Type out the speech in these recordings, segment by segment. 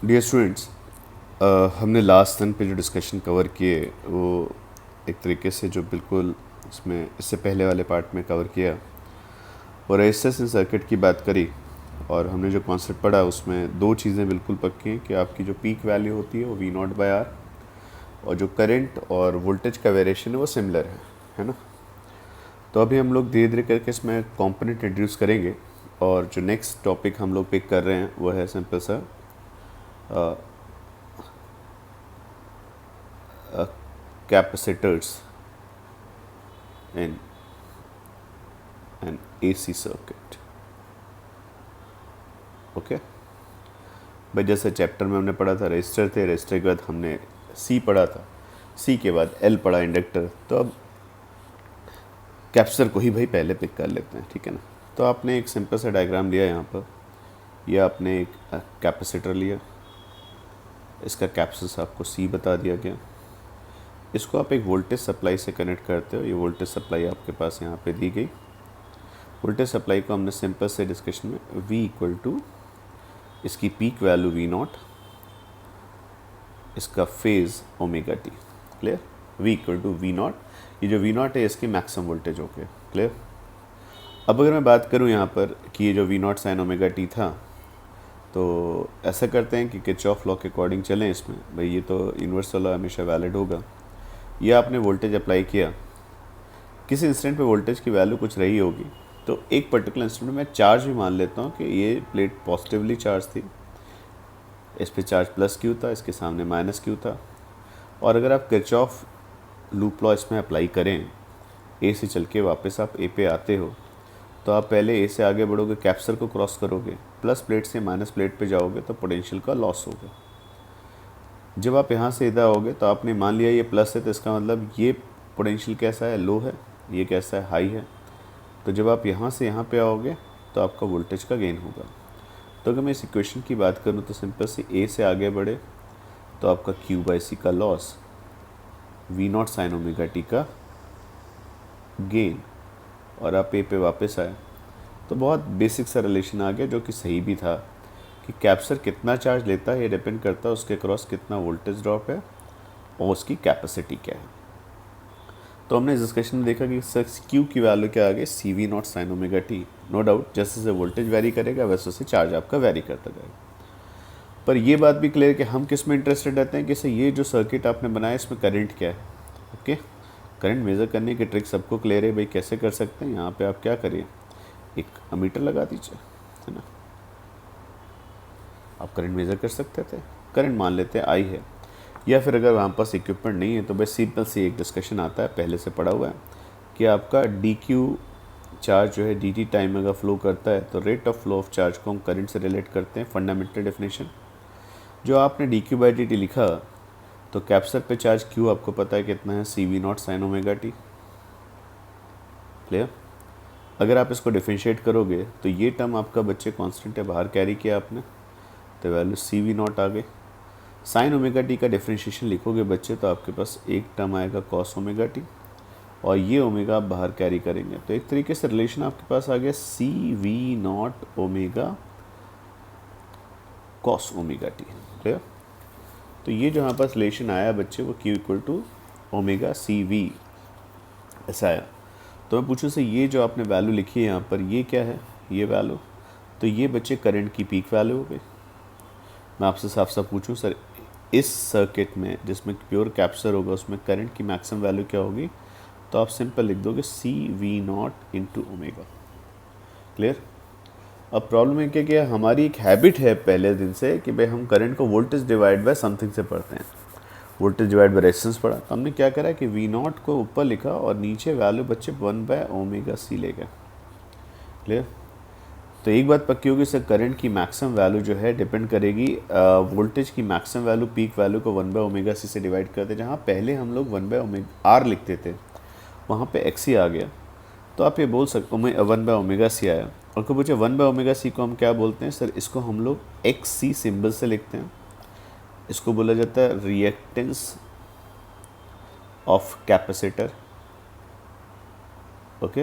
Dear students, हमने last दिन पे जो डिस्कशन कवर किए वो एक तरीके से जो बिल्कुल इसमें इससे पहले वाले पार्ट में कवर किया और रेजिस्टेंस इन सर्किट की बात करी। और हमने जो कॉन्सेप्ट पढ़ा उसमें दो चीज़ें बिल्कुल पक्की हैं कि आपकी जो पीक वैल्यू होती है वो V0/R और जो करंट और वोल्टेज का वेरिएशन है वो सिमिलर है ना। तो अभी हम लोग धीरे धीरे करके इसमें कंपोनेंट इंट्रोड्यूस करेंगे और जो नेक्स्ट टॉपिक हम लोग पिक कर रहे हैं वो है सिंपल सा capacitors in an AC circuit. Okay भाई, जैसे चैप्टर में हमने पढ़ा था रेजिस्टर थे, रेजिस्टर के बाद हमने सी पढ़ा था, सी के बाद एल पढ़ा इंडक्टर। तो अब कैपेसिटर को ही भाई पहले पिक कर लेते हैं, ठीक है ना। तो आपने एक सिंपल सा डायग्राम लिया यहाँ पर, या आपने एक कैपेसिटर लिया, इसका कैपेसिटेंस आपको सी बता दिया गया। इसको आप एक वोल्टेज सप्लाई से कनेक्ट करते हो, ये वोल्टेज सप्लाई आपके पास यहाँ पे दी गई। वोल्टेज सप्लाई को हमने सिंपल से डिस्कशन में V इक्वल टू इसकी पीक वैल्यू V0, इसका phase omega T. Clear? V equal to V0, ये जो V0 है इसकी मैक्सिमम वोल्टेज हो गया। क्लियर? अब अगर मैं बात करूँ यहाँ पर कि ये जो V0 साइन ओमेगा टी था, तो ऐसा करते हैं कि किरचॉफ लॉ के अकॉर्डिंग चलें इसमें। भाई ये तो यूनिवर्सल लॉ हमेशा वैलिड होगा। ये आपने वोल्टेज अप्लाई किया, किसी इंस्टेंट पे वोल्टेज की वैल्यू कुछ रही होगी, तो एक पर्टिकुलर इंस्टेंट में मैं चार्ज भी मान लेता हूँ कि ये प्लेट पॉजिटिवली चार्ज थी, इस पे चार्ज प्लस क्यू था, इसके सामने माइनस क्यू था। और अगर आप किरचॉफ लूप लॉ इसमें अप्लाई करें, ए से चल के वापस आप ए पे आते हो, तो आप पहले ए से आगे बढ़ोगे, कैपेसिटर को क्रॉस करोगे, प्लस प्लेट से माइनस प्लेट पे जाओगे तो पोटेंशियल का लॉस होगा। जब आप यहाँ से इधर आओगे तो आपने मान लिया ये प्लस है, तो इसका मतलब ये पोटेंशियल कैसा है, लो है, ये कैसा है, हाई है। तो जब आप यहाँ से यहाँ पे आओगे तो आपका वोल्टेज का गेन होगा। तो अगर मैं इस इक्वेशन की बात करूँ तो सिंपल से ए से आगे बढ़े तो आपका Q/C का loss, V0 sign omega T का गेन, और आप ए पे वापस आए तो बहुत बेसिक सा रिलेशन आ गया जो कि सही भी था कि कैपेसिटर कितना चार्ज लेता है ये डिपेंड करता है उसके क्रॉस कितना वोल्टेज ड्रॉप है और उसकी कैपेसिटी क्या है। तो हमने इस डिस्कशन में देखा कि सर क्यू की वैल्यू क्या आ गई, CV0 sine omega T. No doubt जैसे जैसे वोल्टेज वेरी करेगा वैसे वैसे चार्ज आपका वेरी करता जाएगा। पर ये बात भी क्लियर कि हम किस में इंटरेस्टेड रहते हैं कि सर ये जो सर्किट आपने बनाया इसमें करंट क्या है। ओके, करंट मेज़र करने की ट्रिक सबको क्लियर है भाई, कैसे कर सकते हैं। यहाँ पे आप क्या करिए, एक अमीटर लगा दीजिए, है ना। आप करंट मेज़र कर सकते थे, करंट मान लेते हैं आई है। या फिर अगर वहाँ पास इक्विपमेंट नहीं है तो बस सिंपल सी एक डिस्कशन आता है, पहले से पड़ा हुआ है कि आपका DQ चार्ज जो है DT टाइम में अगर फ्लो करता है तो rate of flow of charge को हम करंट से रिलेट करते हैं। फंडामेंटल डेफिनेशन जो आपने DQ/dt लिखा, तो कैपेसिटर पे चार्ज Q आपको पता है कितना है, CV0 sine omega T. Clear? अगर आप इसको डिफरेंशिएट करोगे तो ये टर्म आपका बच्चे कांस्टेंट है, बाहर कैरी किया आपने, तो वैल्यू CV0 आ गई। साइन ओमेगा टी का डिफरेंशिएशन लिखोगे बच्चे तो आपके पास एक टर्म आएगा कॉस ओमेगा टी, और ये ओमेगा आप बाहर कैरी करेंगे तो एक तरीके से रिलेशन आपके पास आ गया CV0 omega cos omega T. Clear? तो ये जो यहाँ पास रिलेशन आया बच्चे वो Q equal to omega CV ऐसा आया। तो मैं पूछूँ से ये जो आपने वैल्यू लिखी है यहाँ पर, ये क्या है, ये वैल्यू, तो ये बच्चे करंट की पीक वैल्यू हो गई। मैं आपसे साफ साफ पूछूं सर, इस सर्किट में जिसमें प्योर कैपेसिटर होगा उसमें करंट की मैक्सिमम वैल्यू क्या होगी, तो आप सिंपल लिख दोगे CV0 इंटू ओमेगा। क्लियर? अब प्रॉब्लम है क्या कि हमारी एक हैबिट है पहले दिन से कि भाई हम करंट को वोल्टेज डिवाइड बाय समथिंग से पढ़ते हैं। वोल्टेज डिवाइड बाय रेजिस्टेंस पढ़ा, तो हमने क्या करा कि V0 को ऊपर लिखा और नीचे वैल्यू बच्चे 1/ωc ले गए। क्लियर? तो एक बात पक्की होगी सर, करंट की मैक्सिमम वैल्यू जो है डिपेंड करेगी वोल्टेज की मैक्सिमम वैल्यू पीक वैल्यू को 1/ωc से डिवाइड करते। जहाँ पहले हम लोग 1/R लिखते थे वहाँ पे XC आ गया, तो आप ये बोल सकते 1/ωc आया। और को पूछे 1/ωc को हम क्या बोलते हैं सर, इसको हम लोग XC सिंबल से लिखते हैं। इसको बोला जाता है reactance of capacitor. Okay,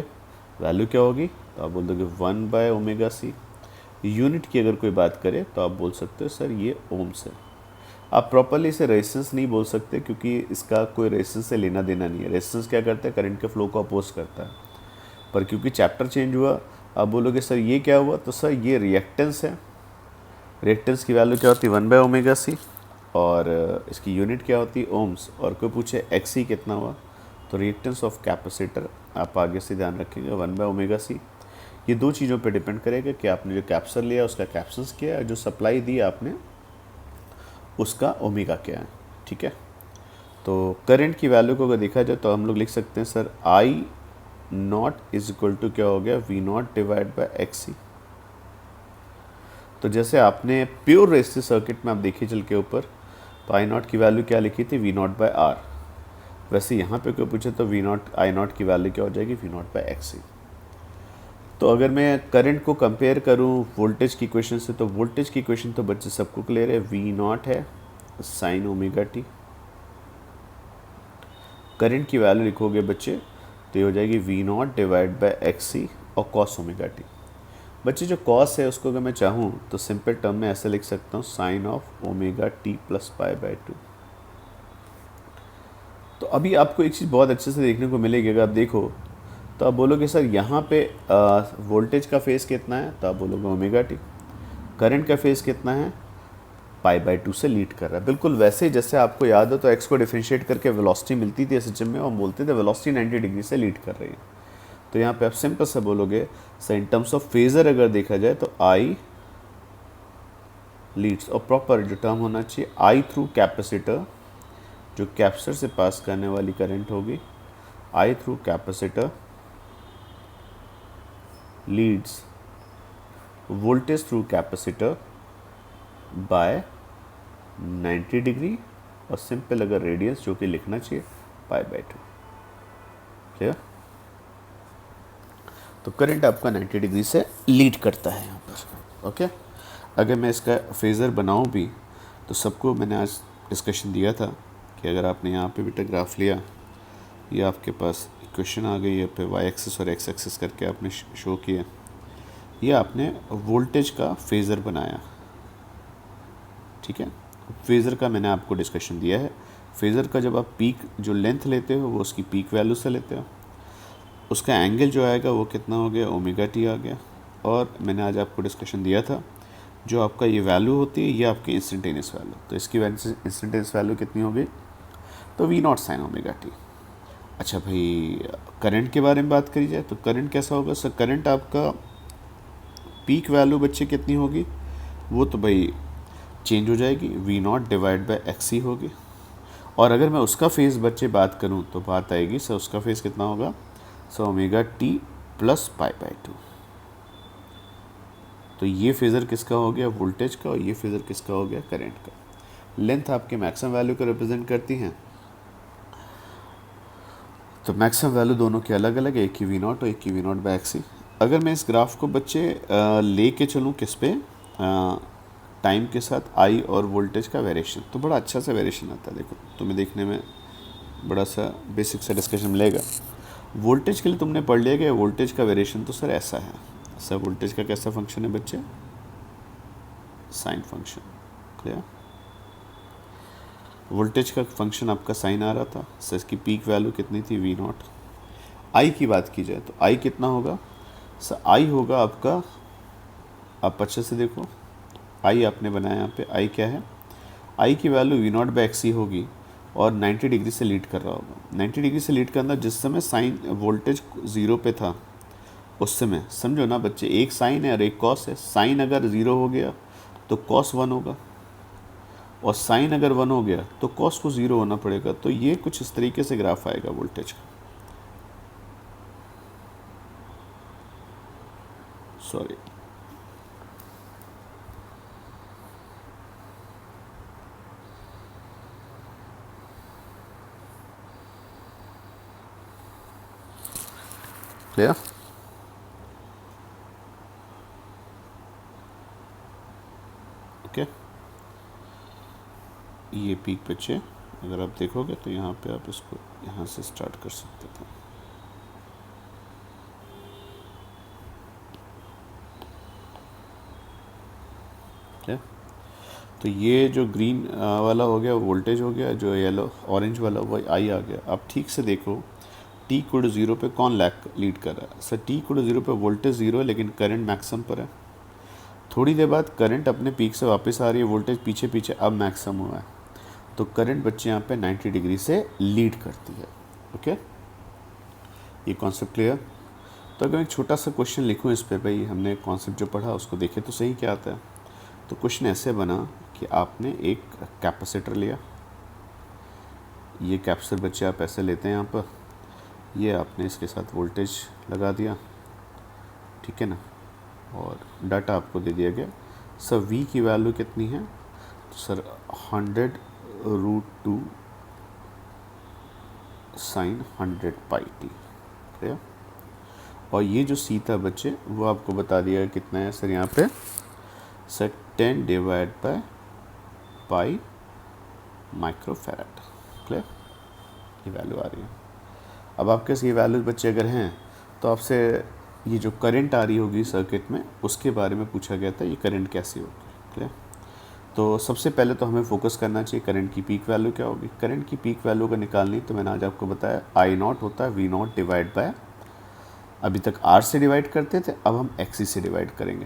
value क्या होगी, तो आप बोल दोगे 1/ωc। यूनिट की अगर कोई बात करे तो आप बोल सकते हो सर ये ओम्स है। आप प्रॉपरली इसे रेजिस्टेंस नहीं बोल सकते क्योंकि इसका कोई रेजिस्टेंस से लेना देना नहीं है। रेजिस्टेंस क्या करता है, करंट के फ्लो को अपोज करता है। पर क्योंकि चैप्टर चेंज हुआ, आप बोलोगे सर ये क्या हुआ, तो सर ये रिएक्टेंस है। रिएक्टेंस की वैल्यू क्या होती है 1/ωc, और इसकी यूनिट क्या होती है ओम्स। और कोई पूछे एक्सी कितना हुआ, तो रिएक्टेंस ऑफ कैपेसिटर आप आगे से ध्यान रखेंगे 1/ωc। ये दो चीज़ों पे डिपेंड करेगा कि आपने जो कैप्सर लिया उसका कैप्सेंस क्या है, जो सप्लाई दी आपने उसका ओमेगा क्या है। ठीक है, तो करंट की वैल्यू को अगर देखा जाए तो हम लोग लिख सकते हैं sir I naught is equal to क्या हो गया V naught divide by XC. तो जैसे आपने प्योर रेजिस्टिव सर्किट में आप देखिए चल के ऊपर, तो आई नॉट की वैल्यू क्या लिखी थी, वी नॉट बाई आर। वैसे यहाँ पे कोई पूछे तो वी नॉट आई नॉट की वैल्यू क्या हो जाएगी, वी नॉट बाई एक्सी। तो अगर मैं करंट को कंपेयर करूँ वोल्टेज की इक्वेशन से, तो वोल्टेज की इक्वेशन तो बच्चे सबको क्लियर है, वी नॉट है साइन ओमेगा टी। करंट की वैल्यू लिखोगे बच्चे तो ये हो जाएगी V naught divide by XC और कॉस ओमेगा टी। बच्चे जो कॉस है उसको अगर मैं चाहूँ तो सिंपल टर्म में ऐसे लिख सकता हूँ sine of omega T plus pi by 2। तो अभी आपको एक चीज़ बहुत अच्छे से देखने को मिलेगी, अगर आप देखो तो आप बोलोगे सर यहाँ पे वोल्टेज का फेस कितना है, तो आप बोलोगे ओमेगा टी। करंट का फेस कितना है, पाई बाई 2 से लीड कर रहा है। बिल्कुल वैसे ही जैसे आपको याद हो तो एक्स को डिफरेंशिएट करके वेलोसिटी मिलती थी एसएचएम में, और बोलते थे वेलोसिटी 90 डिग्री से लीड कर रही है। तो यहाँ पे आप सिंपल से बोलोगे sir in terms of phasor अगर देखा जाए तो आई लीड्स, और प्रॉपर जो टर्म होना चाहिए आई थ्रू कैपेसिटर, जो कैपेसिटर से पास करने वाली करंट होगी, I through capacitor leads voltage through capacitor by 90 degree, और सिंपल अगर रेडियंस जो कि लिखना चाहिए पाई बाई 2। क्लियर? तो करंट आपका 90 डिग्री से लीड करता है यहाँ पर। ओके, अगर मैं इसका फेज़र बनाऊँ भी तो सबको मैंने आज डिस्कशन दिया था कि अगर आपने यहाँ पे बेटा ग्राफ लिया, ये आपके पास इक्वेशन आ गई है पे वाई एक्सिस और एक्स एक्सिस करके आपने शो किया, ये आपने वोल्टेज का फेज़र बनाया। ठीक है, फेज़र का मैंने आपको डिस्कशन दिया है। फेज़र का जब आप पीक जो लेंथ लेते हो वो उसकी पीक वैल्यू से लेते हो, उसका एंगल जो आएगा वो कितना हो गया ओमेगा टी आ गया। और मैंने आज आपको डिस्कशन दिया था जो आपका ये वैल्यू होती है ये आपकी इंस्टेंटेनियस वैल्यू, तो इसकी इंस्टेंटेनियस वैल्यू कितनी होगी, तो V naught sine omega T. अच्छा भाई, करंट के बारे में बात करी जाए तो करंट कैसा होगा सर, करंट आपका पीक वैल्यू बच्चे कितनी होगी, वो तो भाई चेंज हो जाएगी, V naught divide by X ही होगी। और अगर मैं उसका फेज़ बच्चे बात करूं तो बात आएगी सर उसका फेज़ कितना होगा, so omega T plus pi by 2। तो ये फेज़र किसका हो गया वोल्टेज का, और ये फेज़र किसका हो गया करंट का। लेंथ आपके मैक्सिमम वैल्यू को रिप्रेजेंट करती हैं, तो मैक्सिमम वैल्यू दोनों के अलग अलग है, एक की वी नॉट और एक की वी नॉट बाई एक्स। अगर मैं इस ग्राफ को बच्चे ले के चलूँ किस पे, टाइम के साथ आई और वोल्टेज का वेरिएशन, तो बड़ा अच्छा सा वेरिएशन आता है। देखो तुम्हें देखने में बड़ा सा बेसिक सा डिस्कशन मिलेगा। वोल्टेज के लिए तुमने पढ़ लिया कि वोल्टेज का वेरिएशन तो सर ऐसा है। सर वोल्टेज का कैसा फंक्शन है बच्चे, साइन फंक्शन। क्लियर? वोल्टेज का फंक्शन आपका साइन आ रहा था, सर इसकी पीक वैल्यू कितनी थी वी नॉट। आई की बात की जाए तो आई कितना होगा, सर आई होगा आपका, आप अच्छे से देखो आई आपने बनाया यहाँ पे, आई क्या है, आई की value V naught by X ही होगी और 90 डिग्री से लीड कर रहा होगा। 90 डिग्री से लीड करना जिस समय साइन वोल्टेज 0 पे था उस समय, समझो ना बच्चे, एक साइन है और एक कॉस है। साइन अगर 0 हो गया तो कॉस 1 होगा, और साइन अगर 1 हो गया तो कॉस को 0 होना पड़ेगा। तो ये कुछ इस तरीके से ग्राफ आएगा वोल्टेज का। Sorry, clear? ओके, ये पीक बच्चे अगर आप देखोगे तो यहाँ पे आप इसको यहाँ से स्टार्ट कर सकते थे। क्या? तो ये जो ग्रीन वाला हो गया वोल्टेज हो गया, जो येलो ऑरेंज वाला वो आई आ गया। अब ठीक से देखो टी इक्वल टू 0 पे कौन लीड कर रहा है? सर टी इक्वल टू 0 पे वोल्टेज 0 है लेकिन करंट मैक्सिमम पर है। थोड़ी देर बाद करंट अपने पीक से वापस आ रही है, वोल्टेज पीछे पीछे अब मैक्सिमम हुआ है, तो करंट बच्चे यहाँ पे 90 डिग्री से लीड करती है। ओके, ये कॉन्सेप्ट क्लियर? तो अगर एक छोटा सा क्वेश्चन लिखूँ इस पे, भाई हमने कॉन्सेप्ट जो पढ़ा उसको देखे तो सही क्या आता है। तो क्वेश्चन ऐसे बना कि आपने एक कैपेसिटर लिया, ये कैपेसिटर बच्चे आप ऐसे लेते हैं यहाँ पर, ये आपने इसके साथ वोल्टेज लगा दिया, ठीक है ना, और डाटा आपको दे दिया गया। सर V की वैल्यू कितनी है? तो सर 100√2 sin 100 पाई टी, ठीक। और ये जो C था बच्चे वो आपको बता दिया कितना है सर यहाँ पे, sir 10 divide by pi microfarad, clear? ये वैल्यू आ रही है। अब आपके ये वैल्यूज बच्चे अगर हैं तो आपसे ये जो करंट आ रही होगी सर्किट में उसके बारे में पूछा गया था, ये करंट कैसी होगी, क्लियर? तो सबसे पहले तो हमें फोकस करना चाहिए करंट की पीक वैल्यू क्या होगी। करंट की पीक वैल्यू का निकालनी तो मैंने आज आपको बताया I0 होता है V0 डिवाइड बाय, अभी तक R से डिवाइड करते थे, अब हम XC से डिवाइड करेंगे,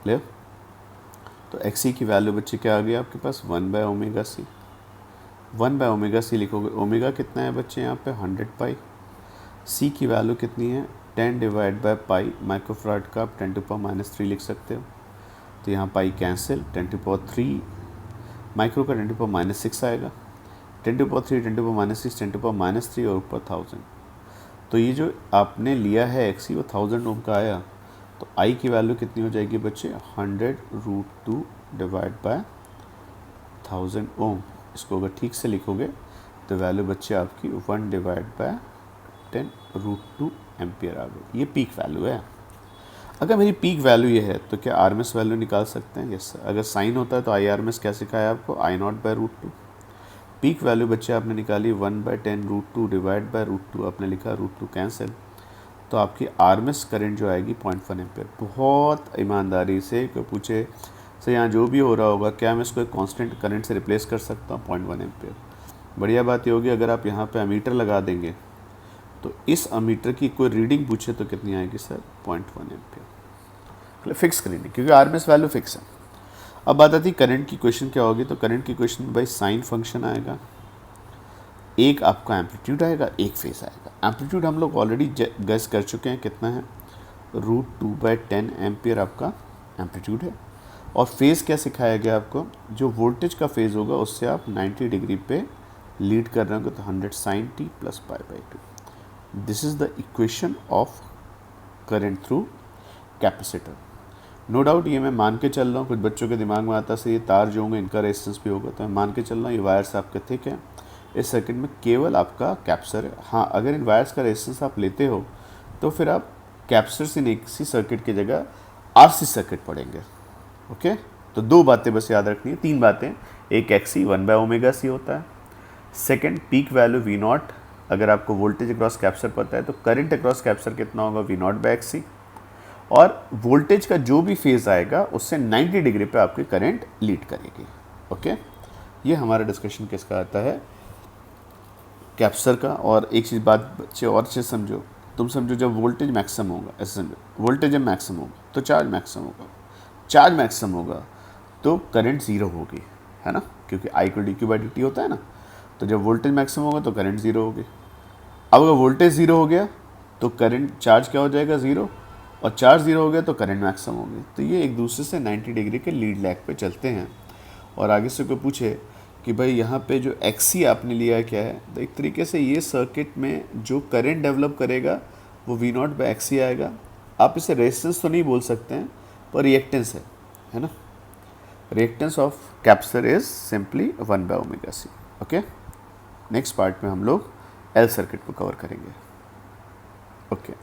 क्लियर? तो XC की वैल्यू बच्चे क्या आ गई आपके पास 1/ωc। 1/ωc लिखोगे, ओमेगा कितना है बच्चे यहाँ पे 100 पाई। C की वैल्यू कितनी है 10 डिवाइड बाय पाई माइक्रोफैराड का आप 10⁻³ लिख सकते हो। तो यहाँ पाई कैंसिल, 10⁻³ माइक्रो का 10⁻6 आएगा, 10⁻3 10⁻6 10⁻³ और ऊपर 1000। तो ये जो आपने लिया है XC वो 1000 ओम का आया। तो I की वैल्यू कितनी हो जाएगी बच्चे 100√2 डिवाइड बाय 1000 ओम। इसको अगर ठीक से लिखोगे तो वैल्यू बच्चे आपकी 1 डिवाइड बाय 10√2 एम्पियर आ गई। ये पीक वैल्यू है। अगर मेरी पीक वैल्यू ये है तो क्या RMS वैल्यू निकाल सकते हैं? Yes sir. अगर साइन होता है तो IRMS क्या सिखाया आपको I0/√2। पीक वैल्यू बच्चे आपने निकाली 1/10√2 डिवाइड बाय √2, आपने लिखा √2 कैंसिल, तो आपकी RMS करंट जो आएगी 0.1 एम्पियर। बहुत ईमानदारी से कोई पूछे सर यहाँ जो भी हो रहा होगा क्या मैं इसको एक कांस्टेंट करंट से रिप्लेस कर सकता हूँ 0.1 एम्पियर। बढ़िया बात ये होगी अगर आप यहाँ पे अमीटर लगा देंगे तो इस अमीटर की कोई रीडिंग पूछे तो कितनी आएगी सर 0.1 एम्पियर। फिक्स करेंगे क्योंकि RMS वैल्यू फिक्स है। अब बात आती है करंट की क्वेश्चन क्या होगी। तो करंट की क्वेश्चन में भाई साइन फंक्शन आएगा, एक आपका एम्पलीट्यूड आएगा, एक फेज आएगा। एम्पलीट्यूड हम लोग ऑलरेडी गेस कर चुके हैं कितना है, √2/10 एम्पियर आपका एम्पलीट्यूड है। और फेज़ क्या सिखाया गया आपको, जो वोल्टेज का फेज़ होगा उससे आप 90 डिग्री पे लीड कर रहे होंगे, तो 100 sin t + π/2। This is the equation of current through capacitor. No doubt ये मैं मान के चल रहा हूँ, कुछ बच्चों के दिमाग में आता है ये तार जो होंगे इनका रेजिस्टेंस भी होगा, तो मैं मान के चल रहा हूँ ये वायर्स आपके थिक हैं, इस सर्किट में केवल आपका कैपेसिटर है। हाँ, अगर इन वायर्स का रेजिस्टेंस आप लेते हो तो फिर आप कैपेसिटर से AC सर्किट की जगह RC सर्किट पढ़ेंगे। ओके, तो दो बातें बस याद रखनी है, तीन बातें। एक XC 1/ωc होता है, सेकंड पीक वैल्यू V0, अगर आपको वोल्टेज अक्रॉस कैपेसिटर पता है तो करंट अक्रॉस कैपेसिटर कितना होगा V0/XC, और वोल्टेज का जो भी फेज आएगा उससे 90 डिग्री पे आपकी करंट लीड करेगी। ओके, ये हमारा डिस्कशन किसका आता है, कैपेसिटर का। और एक चीज़ बात बच्चे और चीज़ समझो, तुम समझो जब वोल्टेज मैक्सिमम होगा, ऐसे समझो वोल्टेज जब मैक्सिमम होगा तो चार्ज मैक्सिमम होगा, चार्ज मैक्सिमम होगा तो करंट ज़ीरो होगी, है ना, क्योंकि I = dQ/dt होता है ना। तो जब वोल्टेज मैक्सिमम होगा तो करंट ज़ीरो होगी। अब अगर वोल्टेज ज़ीरो हो गया तो करंट चार्ज क्या हो जाएगा ज़ीरो, और चार्ज ज़ीरो हो गया तो करंट मैक्सिमम हो गई। तो ये एक दूसरे से 90 डिग्री के लीड लैग पे चलते हैं। और आगे से कोई पूछे कि भाई यहाँ पे जो XC आपने लिया है क्या है, तो एक तरीके से ये सर्किट में जो करंट डेवलप करेगा वो V0/XC आएगा। आप इसे रेजिस्टेंस तो नहीं बोल सकते हैं पर रिएक्टेंस है ना। Reactance of capacitor is simply 1/ωc। Okay, next part में हम लोग L सर्किट को कवर करेंगे। ओके।